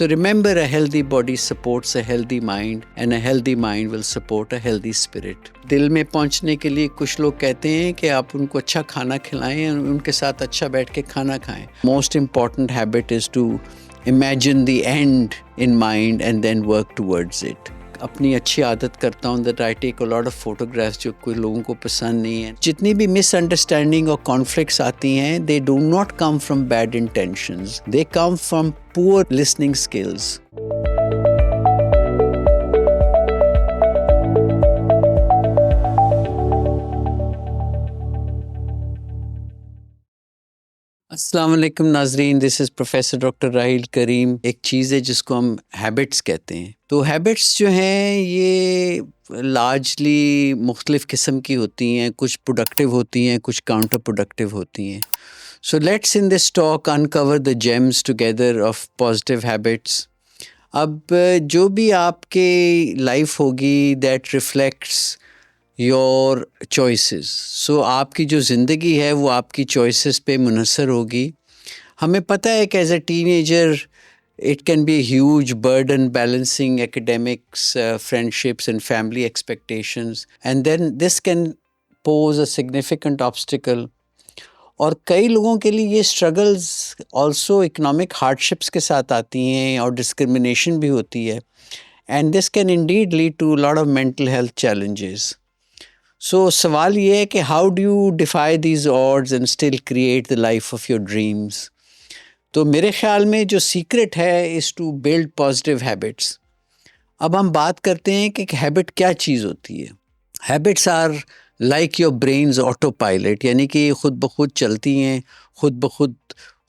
So remember, a healthy body supports a healthy mind and a healthy mind will support a healthy spirit. दिल में पहुंचने के लिए कुछ लोग कहते हैं कि आप उनको अच्छा खाना खिलाएं और उनके साथ अच्छा बैठ के खाना खाएं. Most important habit is to imagine the end in mind and then work towards it. अपनी अच्छी आदत करता हूँ that I take a lot of photographs जो कोई लोगों को पसंद नहीं है. जितनी भी misunderstanding और conflicts आती हैं, they do not come from bad intentions. They come from poor listening skills. अस्सलाम वालेकुम नाजरीन, this is professor doctor Rahil Karim. एक चीज़ है जिसको हम हैबिट्स कहते हैं. तो हैबिट्स जो हैं ये लार्जली मुख्तलिफ़ किस्म की होती हैं. कुछ प्रोडक्टिव होती हैं, कुछ काउंटर प्रोडक्टिव होती हैं. So let's in this talk uncover the James together of positive habits. अब जो भी आपके लाइफ होगी दैट रिफ्लेक्ट्स योर चॉइसेस. सो आपकी जो ज़िंदगी है वो आपकी चॉइसेस पे मुनहसर होगी. हमें पता है कि as a teenager it can be a huge burden balancing academics, friendships and family expectations, and then this can pose a significant obstacle. और कई लोगों के लिए ये struggles also economic hardships के साथ आती हैं और discrimination भी होती है, and this can indeed lead to a lot of mental health challenges. So सवाल ये है कि how do you defy these odds and still create the life of your dreams? तो मेरे ख्याल में जो सीक्रेट है is to build positive habits. अब हम बात करते हैं कि हैबिट क्या चीज़ होती है. Habits are like your brain's autopilot, यानी कि खुद ब खुद चलती हैं, खुद ब खुद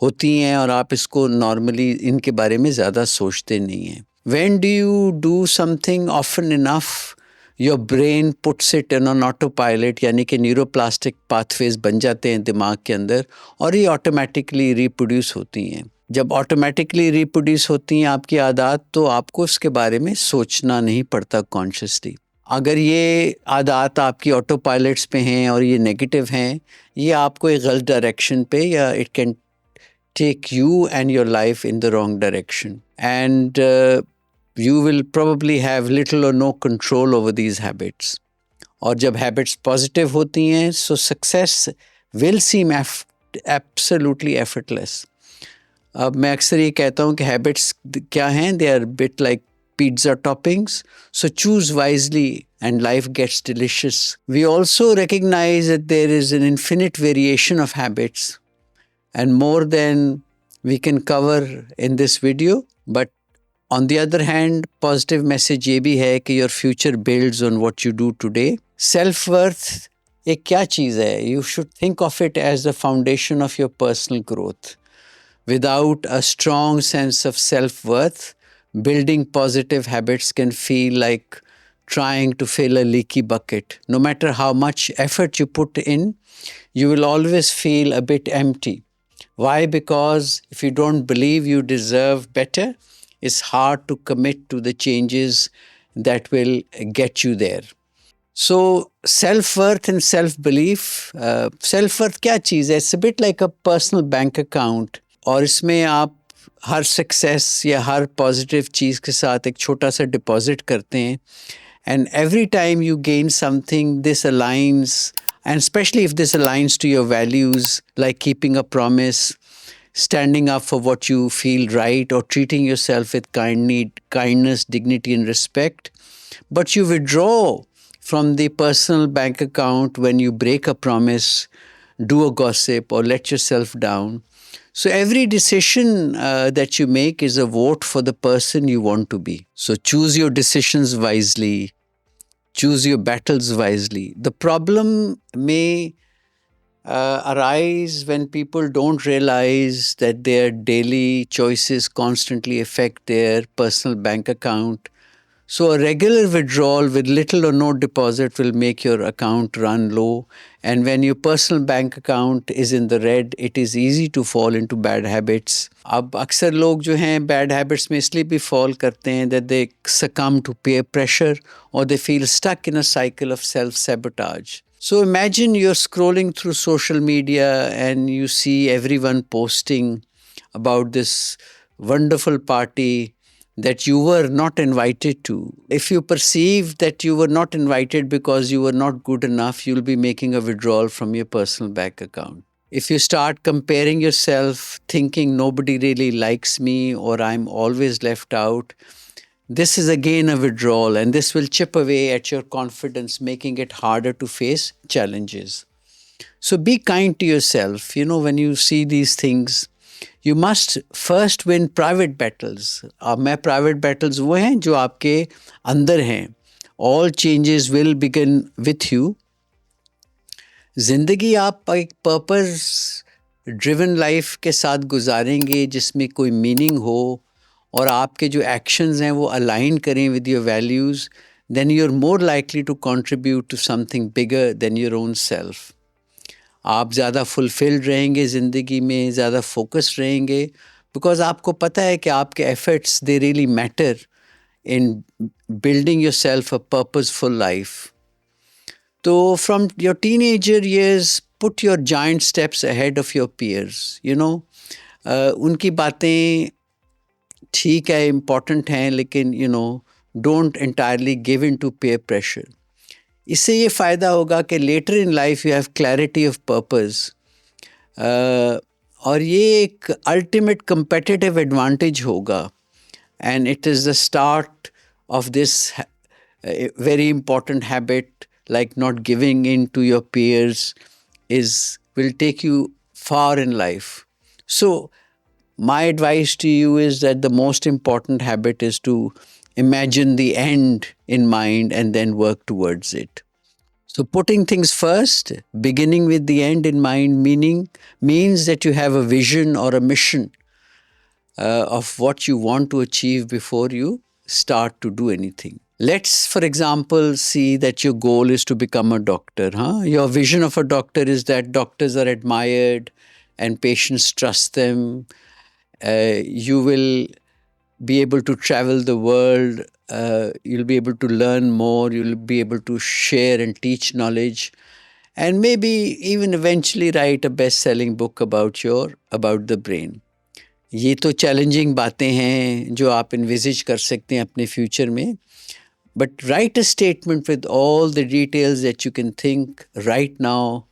होती हैं और आप इसको नॉर्मली इनके बारे में ज़्यादा सोचते नहीं हैं. When do you do something often enough, your brain puts it in on auto pilot, यानी कि न्यूरोप्लास्टिक पाथवेज बन जाते हैं दिमाग के अंदर और ये ऑटोमेटिकली रिप्रोड्यूस होती हैं. जब ऑटोमेटिकली रिप्रोड्यूस होती हैं आपकी आदत, तो आपको उसके बारे में सोचना नहीं पड़ता कॉन्शियसली. अगर ये आदत आपकी ऑटो पायलट्स पे हैं और ये नेगेटिव हैं, ये आपको एक गलत डायरेक्शन पे या it can take you and your life in the wrong direction. And you will probably have little or no control over these habits. और जब habits positive होती हैं, so success will seem absolutely effortless. अब मैं अक्सर ये कहता हूँ कि habits क्या हैं? They are a bit like pizza toppings. So choose wisely and life gets delicious. We also recognize that there is an infinite variation of habits and more than we can cover in this video. But on the other hand, positive message ये भी है कि your future builds on what you do today. Self-worth एक क्या चीज़ है? You should think of it as the foundation of your personal growth. Without a strong sense of self-worth, building positive habits can feel like trying to fill a leaky bucket. No matter how much effort you put in, you will always feel a bit empty. Why? Because if you don't believe you deserve better, it's hard to commit to the changes that will get you there. So self-worth and self-belief, self-worth क्या चीज़ है? It's a bit like a personal bank account. और इसमें आप हर success या हर positive चीज़ के साथ एक छोटा सा डिपॉजिट करते हैं. And every time you gain something, this aligns, and especially if this aligns to your values, like keeping a promise, standing up for what you feel right, or treating yourself with kindness, dignity and respect. But you withdraw from the personal bank account when you break a promise, do a gossip or let yourself down. So every decision that you make is a vote for the person you want to be. So choose your decisions wisely, choose your battles wisely. The problem may arise when people don't realize that their daily choices constantly affect their personal bank account. So a regular withdrawal with little or no deposit will make your account run low. And when your personal bank account is in the red, it is easy to fall into bad habits. अब अक्सर लोग जो हैं bad habits में इसलिए भी fall करते हैं that they succumb to peer pressure or they feel stuck in a cycle of self-sabotage. So imagine you're scrolling through social media and you see everyone posting about this wonderful party that you were not invited to. If you perceive that you were not invited because you were not good enough, you'll be making a withdrawal from your personal bank account. If you start comparing yourself, thinking nobody really likes me or I'm always left out, this is again a withdrawal, and this will chip away at your confidence, making it harder to face challenges. So be kind to yourself. You know, when you see these things, you must first win private battles. अब मैं private battles वो हैं जो आपके अंदर हैं. All changes will begin with you. ज़िंदगी आप एक पर्पस ड्रिवन लाइफ के साथ गुजारेंगे जिसमें कोई मीनिंग हो और आपके जो एक्शंस हैं वो अलाइन करें with your values, then you're more likely to contribute to something bigger than your own self. आप ज़्यादा फुलफिल्ड रहेंगे ज़िंदगी में, ज़्यादा फोकस्ड रहेंगे, बिकॉज़ आपको पता है कि आपके efforts they really matter in building yourself a purposeful life. तो from your teenager years put your giant steps ahead of your peers. You know, उनकी बातें ठीक है, इम्पॉर्टेंट हैं, लेकिन you know don't entirely give in to peer pressure. इससे ये फ़ायदा होगा कि later in life you have clarity of purpose, और ये एक अल्टीमेट competitive एडवांटेज होगा, and it is the start of this very important habit like not giving in to your peers will take you far in life. So my advice to you is that the most important habit is to imagine the end in mind and then work towards it. So putting things first, beginning with the end in mind, means that you have a vision or a mission of what you want to achieve before you start to do anything. Let's, for example, see that your goal is to become a doctor. Your vision of a doctor is that doctors are admired and patients trust them. You will be able to travel the world. You'll be able to learn more. You'll be able to share and teach knowledge, and maybe even eventually write a best-selling book about the brain. ये तो challenging बातें हैं जो आप envisage कर सकते हैं अपने फ्यूचर में. But write a statement with all the details that you can think right now,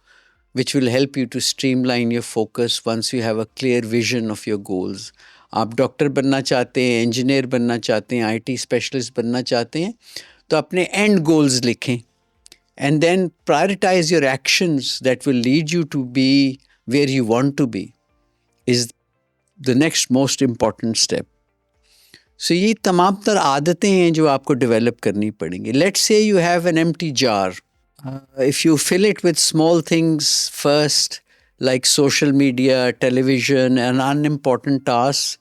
which will help you to streamline your focus once you have a clear vision of your goals. आप doctor बनना चाहते हैं, engineer बनना चाहते हैं, IT specialist बनना चाहते हैं, तो अपने एंड गोल्स लिखें, and then prioritize your actions that will lead you to be where you want to be is the next most important step. So ये तमाम तर आदतें हैं जो आपको डेवलप करनी पड़ेंगी. Let's say you have an empty jar. If you fill it with small things first, like social media, television, and unimportant tasks,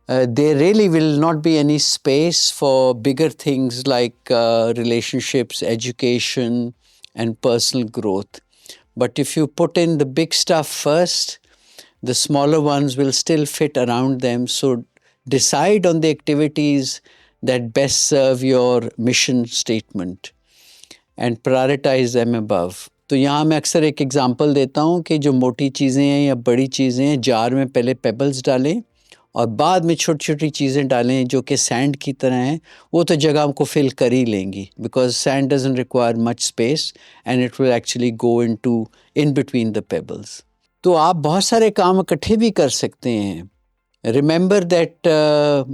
there really will not be any space for bigger things like relationships, education, and personal growth. But if you put in the big stuff first, the smaller ones will still fit around them. So decide on the activities that best serve your mission statement and prioritize them above. तो यहाँ मैं अक्सर एक example देता हूँ कि जो मोटी चीज़ें हैं या बड़ी चीज़ें हैं, जार में पहले पेबल्स डालें और बाद में छोटी छोटी चीज़ें डालें जो कि सैंड की तरह हैं. वो तो जगह को फिल कर ही लेंगी, because sand doesn't require much space and it will actually go in between the pebbles. तो आप बहुत सारे काम इकट्ठे भी कर सकते हैं. Remember that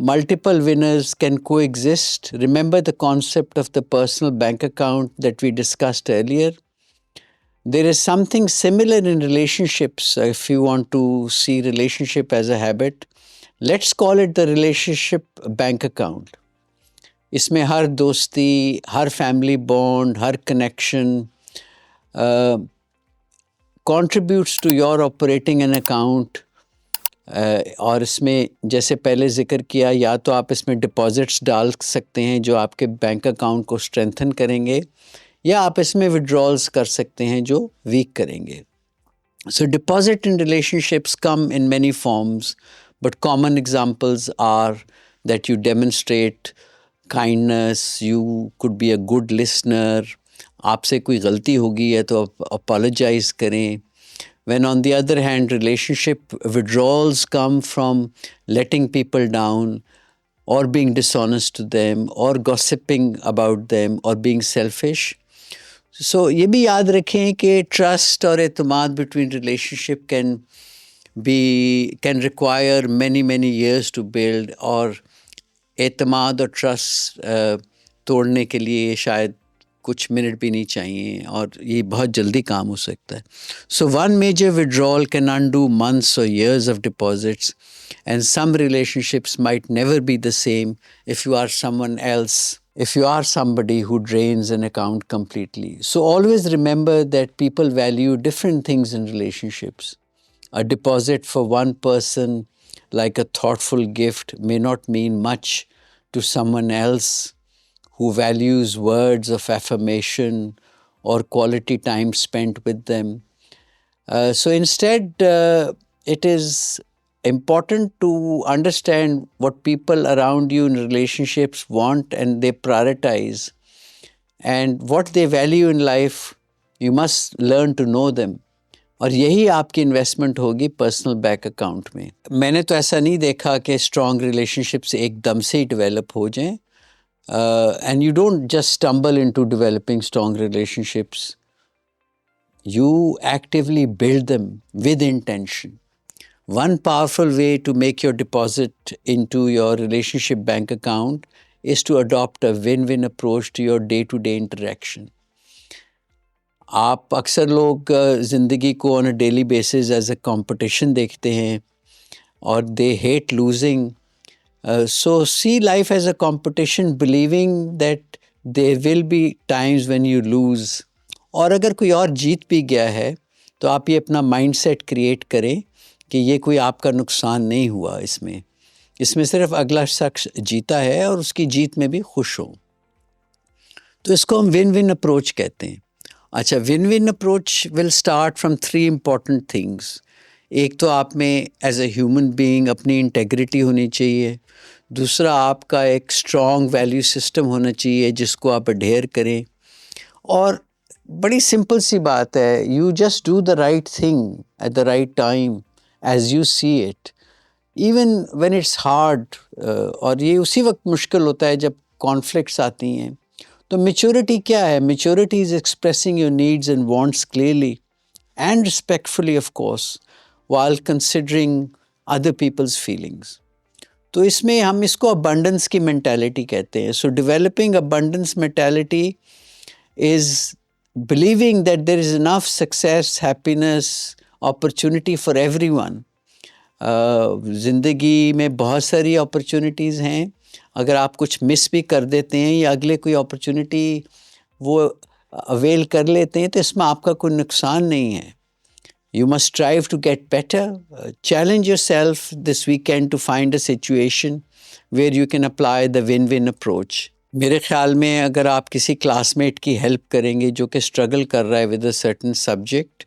multiple winners can coexist. Remember the concept of the personal bank account that we discussed earlier. There is something similar in relationships. If you want to see relationship as a habit, let's call it the relationship bank account. इसमें हर दोस्ती, हर family bond, her connection contributes to your operating an account. और इसमें जैसे पहले जिक्र किया, या तो आप इसमें डिपॉजिट्स डाल सकते हैं जो आपके बैंक अकाउंट को स्ट्रेंथन करेंगे, या आप इसमें विड्रॉल्स कर सकते हैं जो वीक करेंगे. So deposit in relationships come in many forms, but common examples are that you demonstrate kindness, you could be a good listener. आपसे कोई गलती होगी है तो आप अपोलोजाइज करें. When on the other hand, relationship withdrawals come from letting people down, or being dishonest to them, or gossiping about them, or being selfish. So ये भी याद रखें कि trust और एतमाद between relationship can require many years to build, और एतमाद और trust तोड़ने के लिए शायद कुछ मिनट भी नहीं चाहिए, और ये बहुत जल्दी काम हो सकता है. So one major withdrawal can undo months or years of deposits, and some relationships might never be the same if you are someone else, if you are somebody who drains an account completely. So always remember that people value different things in relationships. A deposit for one person, like a thoughtful gift, may not mean much to someone else who values words of affirmation or quality time spent with them. So instead, it is important to understand what people around you in relationships want and they prioritize, and what they value in life. You must learn to know them. और यही आपकी investment होगी personal bank account में. मैंने तो ऐसा नहीं देखा कि स्ट्रॉन्ग रिलेशनशिप्स एकदम से ही डेवलप हो जाएं. And you don't just stumble into developing strong relationships. You actively build them with intention. One powerful way to make your deposit into your relationship bank account is to adopt a win-win approach to your day-to-day interaction. आप अक्सर लोग ज़िंदगी को on a daily basis as a competition देखते हैं, और they hate losing. So see life as a competition, believing that there will be times when you lose. और अगर कोई और जीत भी गया है तो आप ये अपना माइंडसेट क्रिएट करें कि ये कोई आपका नुकसान नहीं हुआ, इसमें सिर्फ अगला शख्स जीता है और उसकी जीत में भी खुश हो. तो इसको हम विन विन अप्रोच कहते हैं. अच्छा, win win approach will start from 3 important things. एक तो आप में एज ए ह्यूमन बीइंग अपनी इंटेग्रिटी होनी चाहिए. दूसरा, आपका एक स्ट्रॉन्ग वैल्यू सिस्टम होना चाहिए जिसको आप अडेयर करें. और बड़ी सिंपल सी बात है, you just do the right thing at the right time as you see it, even when it's hard. और ये उसी वक्त मुश्किल होता है जब कॉन्फ्लिक्ट्स आती हैं. तो मैच्योरिटी क्या है? Maturity is expressing your needs and wants clearly and respectfully, of course, while considering other people's feelings. तो इसमें हम इसको abundance की mentality कहते हैं. So developing abundance mentality is believing that there is enough success, happiness, opportunity for everyone. ज़िंदगी में बहुत सारी opportunities हैं. अगर आप कुछ मिस भी कर देते हैं या अगले कोई opportunity वो avail कर लेते हैं तो इसमें आपका कोई नुकसान नहीं है. You must strive to get better. Challenge yourself this weekend to find a situation where you can apply the win-win approach. मेरे ख्याल में अगर आप किसी क्लासमेट की हेल्प करेंगे जो कि स्ट्रगल कर रहा है with a certain subject,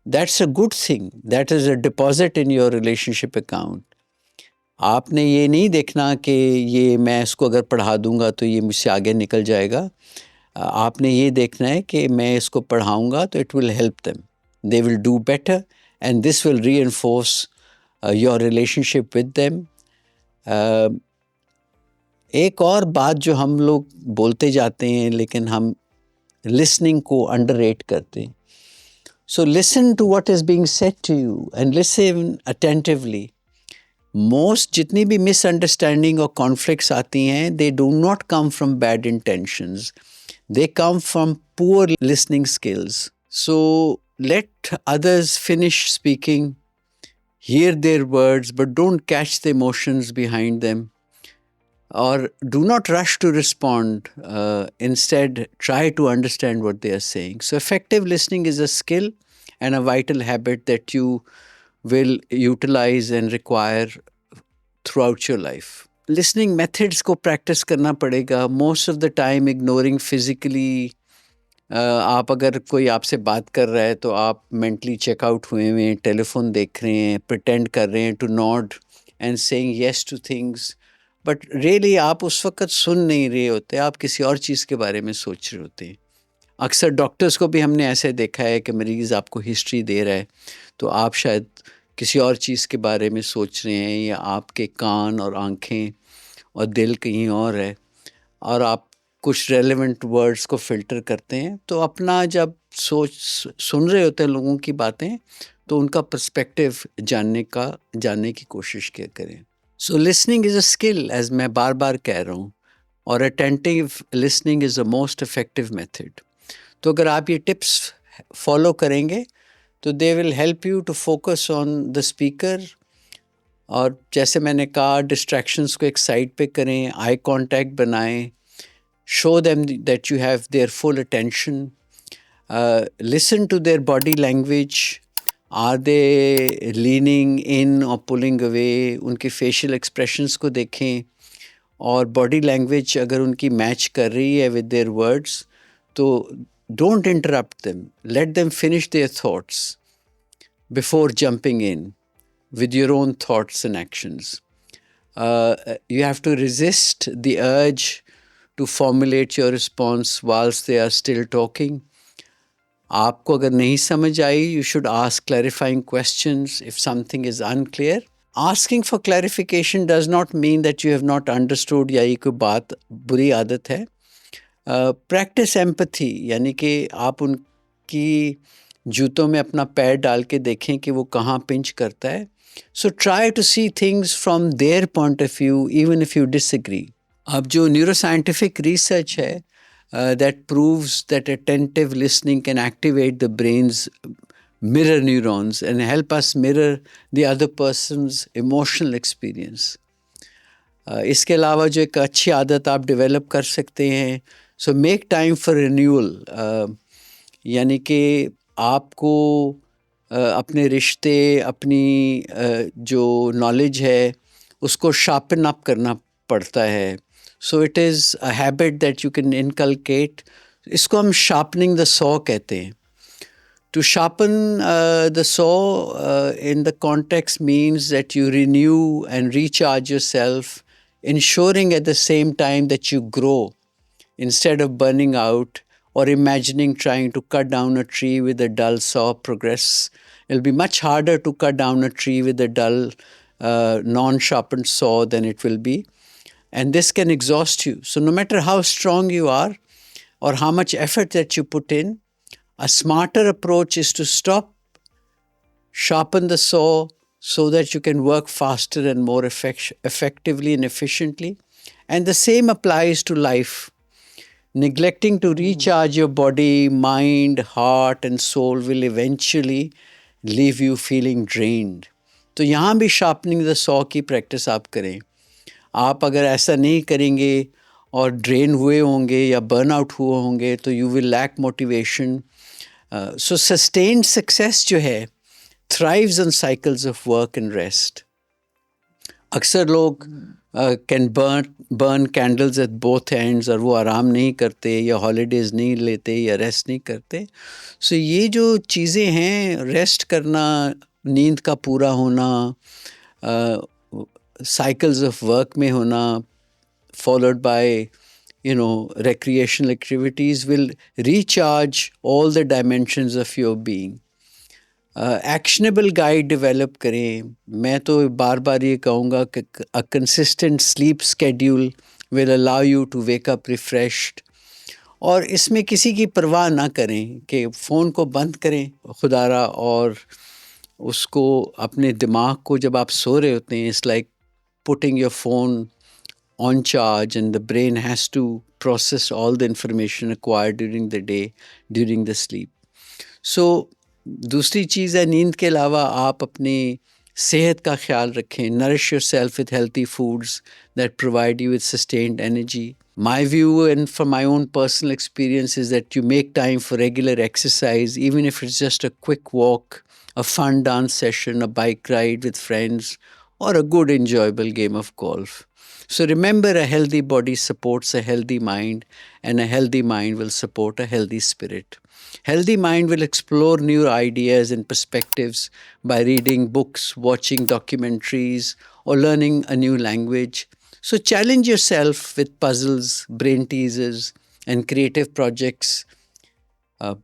that's a good thing. That is a deposit in your relationship account. आपने ये नहीं देखना कि ये मैं इसको अगर पढ़ा दूंगा तो ये मुझसे आगे निकल जाएगा. आपने ये देखना है कि मैं इसको पढ़ाऊंगा तो it will help them. They will do better, and this will reinforce your relationship with them. एक और बात जो हम लोग बोलते जाते हैं लेकिन हम listening को underrate करते हैं. So listen to what is being said to you and listen attentively. Most जितनी भी misunderstanding और conflicts आती हैं, they do not come from bad intentions. They come from poor listening skills. So let others finish speaking, hear their words, but don't catch the emotions behind them. Or do not rush to respond. Instead, try to understand what they are saying. So effective listening is a skill and a vital habit that you will utilize and require throughout your life. Listening methods को practice करना पड़ेगा. Most of the time ignoring physically. आप अगर कोई आपसे बात कर रहा है तो आप मेंटली चेकआउट हुए हुए हैं, टेलीफोन देख रहे हैं, प्रिटेंड कर रहे हैं to nod and saying yes to things, but really आप उस वक्त सुन नहीं रहे होते, आप किसी और चीज़ के बारे में सोच रहे होते हैं. अक्सर डॉक्टर्स को भी हमने ऐसे देखा है कि मरीज़ आपको हिस्ट्री दे रहा है तो आप शायद किसी और चीज़ के बारे में सोच रहे हैं, या आपके कान और आँखें और दिल कहीं और है, और आप कुछ रेलेवेंट वर्ड्स को फ़िल्टर करते हैं, तो अपना जब सुन रहे होते हैं लोगों की बातें, तो उनका पर्सपेक्टिव जानने की कोशिश किया करें। So listening is a skill, as मैं बार-बार कह रहा हूँ, और attentive listening is the most effective method. तो अगर आप ये टिप्स फॉलो करेंगे, तो they will help you to focus on the speaker, और जैसे मैंने कहा डिस्ट्रैक्शंस को एक साइड पे करें, आई कांटेक्ट बनाएं, show them that you have their full attention, listen to their body language, are they leaning in or pulling away, उनके facial expressions को देखें, और body language अगर उनकी match कर रही है with their words, तो don't interrupt them, let them finish their thoughts before jumping in with your own thoughts and actions. You have to resist the urge to formulate your response whilst they are still talking. आपको अगर नहीं समझ आई, you should ask clarifying questions if something is unclear. Asking for clarification does not mean that you have not understood या ये कोई बात बुरी आदत है. Practice empathy, यानी कि आप उनकी जूतों में अपना पैर डाल के देखें कि वो कहाँ पिंच करता है. So try to see things from their point of view even if you disagree. अब जो न्यूरोसाइंटिफिक रिसर्च है that proves that attentive listening can activate the brain's mirror neurons and help us mirror the other person's emotional experience. इसके अलावा जो एक अच्छी आदत आप डेवलप कर सकते हैं, so make time for renewal, यानी कि आपको अपने रिश्ते, अपनी जो नॉलेज है उसको शार्पन अप करना पड़ता है. So it is a habit that you can inculcate. इसको हम शार्पनिंग द सॉ कहते हैं. To sharpen the saw in the context means that you renew and recharge yourself, ensuring at the same time that you grow instead of burning out or imagining trying to cut down a tree with a dull saw progress. It'll be much harder to cut down a tree with a dull, non-sharpened saw than it will be. And this can exhaust you. So no matter how strong you are or how much effort that you put in, a smarter approach is to stop, sharpen the saw so that you can work faster and more effectively and efficiently. And the same applies to life. Neglecting to recharge your body, mind, heart, and soul will eventually leave you feeling drained. तो यहाँ भी sharpening the saw की practice आप करें. आप अगर ऐसा नहीं करेंगे और ड्रेन हुए होंगे या बर्न आउट हुए होंगे, तो you will lack motivation. So sustained success जो है thrives on cycles of work and rest. अक्सर लोग can burn candles at both ends, और वो आराम नहीं करते या हॉलीडेज नहीं लेते या रेस्ट नहीं करते. So ये जो चीज़ें हैं, रेस्ट करना, नींद का पूरा होना, cycles of work में होना, followed by recreational activities, will recharge all the dimensions of your being. Actionable guide develop करें. मैं तो बार बार ये कहूँगा कि a consistent sleep schedule will allow you to wake up refreshed. और इसमें किसी की परवाह ना करें कि फ़ोन को बंद करें खुदारा, और उसको अपने दिमाग को जब आप सो रहे होते हैं, it's like putting your phone on charge, and the brain has to process all the information acquired during the day, during the sleep. So दूसरी चीज़ है, नींद के अलावा आप अपनी सेहत का ख्याल रखें. Nourish yourself with healthy foods that provide you with sustained energy. My view, and from my own personal experience, is that you make time for regular exercise, even if it's just a quick walk, a fun dance session, a bike ride with friends, or a good enjoyable game of golf. So remember, a healthy body supports a healthy mind, and a healthy mind will support a healthy spirit. Healthy mind will explore new ideas and perspectives by reading books, watching documentaries, or learning a new language. So challenge yourself with puzzles, brain teasers, and creative projects.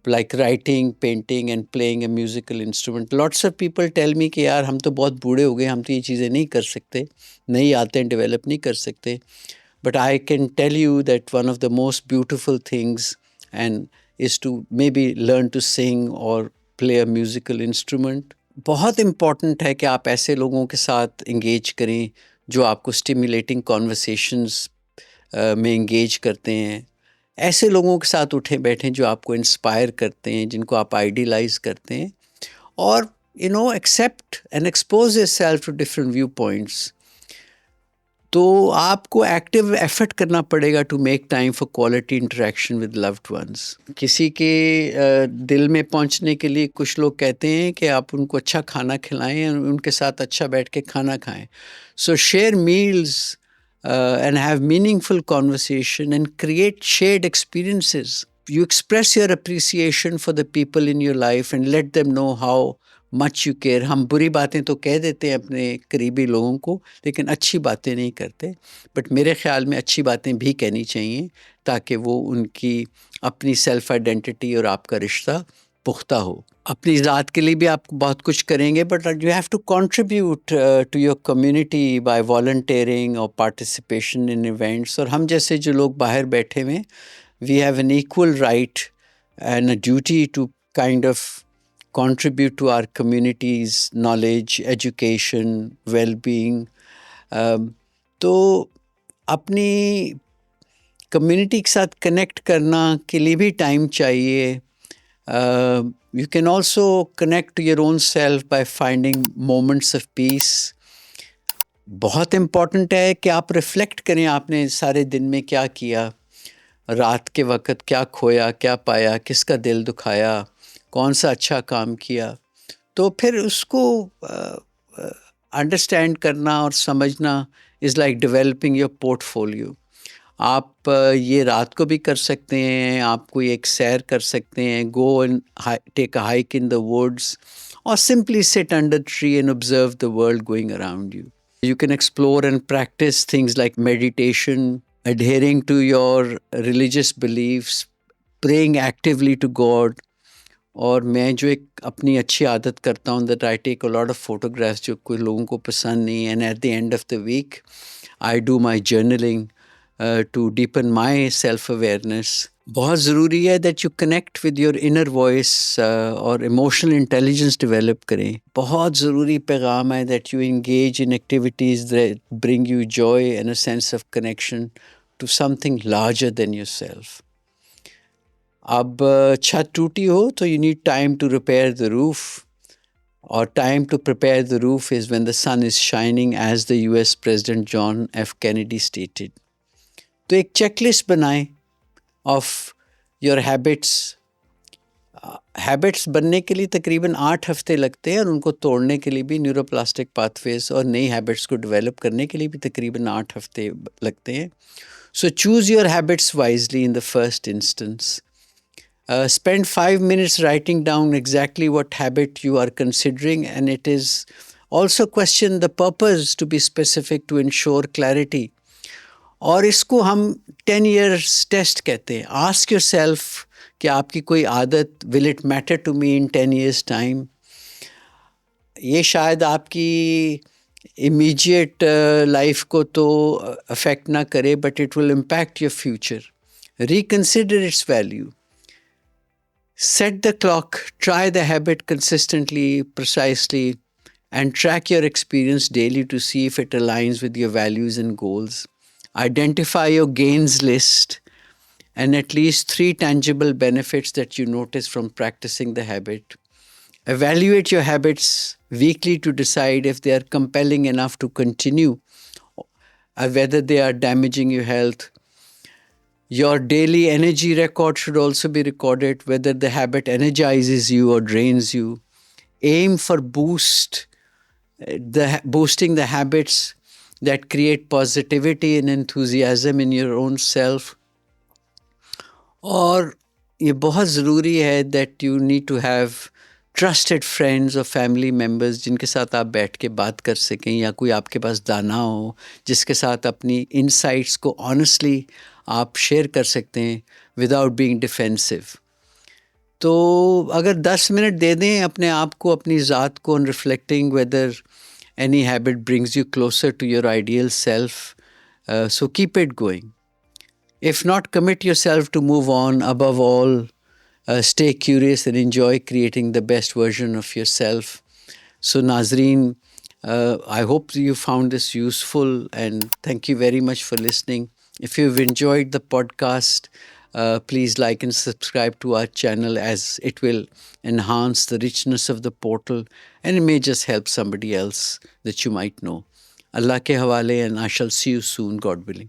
like writing, painting and playing a musical instrument. Lots of people tell me कि यार हम तो बहुत बूढ़े हो गए, हम तो ये चीज़ें नहीं कर सकते, नहीं आते हैं, डेवलप नहीं कर सकते. But I can tell you that one of the most beautiful things and is to maybe learn to sing or play a musical instrument. बहुत इम्पॉर्टेंट है कि आप ऐसे लोगों के साथ इंगेज करें जो आपको स्टिमुलेटिंग कॉन्वर्सेशंस में इंगेज करते हैं. ऐसे लोगों के साथ उठें बैठें जो आपको इंस्पायर करते हैं, जिनको आप आइडियलाइज करते हैं, और accept and expose yourself to different viewpoints. तो आपको एक्टिव एफर्ट करना पड़ेगा to make time for quality interaction with loved ones. किसी के दिल में पहुंचने के लिए कुछ लोग कहते हैं कि आप उनको अच्छा खाना खिलाएं और उनके साथ अच्छा बैठ के खाना खाएं. सो share meals and have meaningful conversation and create shared experiences. You express your appreciation for the people in your life and let them know how much you care. हम बुरी बातें तो कह देते हैं अपने करीबी लोगों को, लेकिन अच्छी बातें नहीं करते. बट मेरे ख्याल में अच्छी बातें भी कहनी चाहिए ताकि वो उनकी अपनी सेल्फ आइडेंटिटी और आपका रिश्ता पुख्ता हो. अपनी ज़ात के लिए भी आप बहुत कुछ करेंगे, but you have to contribute to your community by volunteering और पार्टिसिपेशन इन इवेंट्स. और हम जैसे जो लोग बाहर बैठे हुए, we have an equal right and a duty to kind of contribute to our communities, knowledge, education, well-being. तो अपनी कम्युनिटी के साथ कनेक्ट करना के लिए भी टाइम चाहिए. You can also connect to your own self by finding moments of peace. बहुत इम्पॉर्टेंट है कि आप रिफ्लेक्ट करें आपने सारे दिन में क्या किया, रात के वक्त क्या खोया, क्या पाया, किसका दिल दुखाया, कौन सा अच्छा काम किया. तो फिर उसको अंडरस्टैंड करना और समझना is like developing your portfolio. आप ये रात को भी कर सकते हैं, आप कोई एक सैर कर सकते हैं, go and take a hike in the woods, or simply sit under a tree and observe the world going around you. You can explore and practice things like meditation, adhering to your religious beliefs, praying actively to God. और मैं जो एक अपनी अच्छी आदत करता हूँ that I take a lot of photographs जो कोई लोगों को पसंद नहीं, and at the end of the week I do my journaling to deepen my self-awareness. बहुत ज़रूरी है that you connect with your inner voice और emotional intelligence develop करें. बहुत ज़रूरी पैगाम है that you engage in activities that bring you joy and a sense of connection to something larger than yourself. अब छत टूटी हो तो you need time to repair the roof, or time to prepare the roof is when the sun is shining, as the US President John F. Kennedy stated. तो एक checklist बनाएं of your habits. Habits बनने के लिए तकरीबन 8 हफ्ते लगते हैं, और उनको तोड़ने के लिए भी न्यूरोप्लास्टिक पाथवेज और नई हैबिट्स को डेवलप करने के लिए भी तकरीबन 8 हफ्ते लगते हैं. सो choose your habits wisely in the first instance. Spend 5 minutes writing down exactly what habit you are considering, and it is also question the purpose to be specific to ensure clarity. और इसको हम 10 years test कहते हैं. Ask yourself कि आपकी कोई आदत will it matter to me in 10 years time. ये शायद आपकी immediate life को तो affect ना करे, but it will impact your future. Reconsider its value. Set the clock, try the habit consistently, precisely, and track your experience daily to see if it aligns with your values and goals. Identify your gains list and at least 3 tangible benefits that you notice from practicing the habit. Evaluate your habits weekly to decide if they are compelling enough to continue or whether they are damaging your health. Your daily energy record should also be recorded, whether the habit energizes you or drains you. Aim for boosting the habits that create positivity and enthusiasm in your own self. और ये बहुत ज़रूरी है that you need to have trusted friends or family members जिनके साथ आप बैठ के बात कर सकें, या कोई आपके पास दाना हो जिसके साथ अपनी insights को honestly आप शेयर कर सकते हैं without being defensive. तो अगर 10 मिनट दे दें अपने आप को, अपनी ज़ात को, on reflecting whether any habit brings you closer to your ideal self, so keep it going. If not, commit yourself to move on. Above all, stay curious and enjoy creating the best version of yourself. So Nazreen, I hope you found this useful, and thank you very much for listening. If you've enjoyed the podcast, please like and subscribe to our channel, as it will enhance the richness of the portal, and it may just help somebody else that you might know. Allah ke hawale, and I shall see you soon, God willing.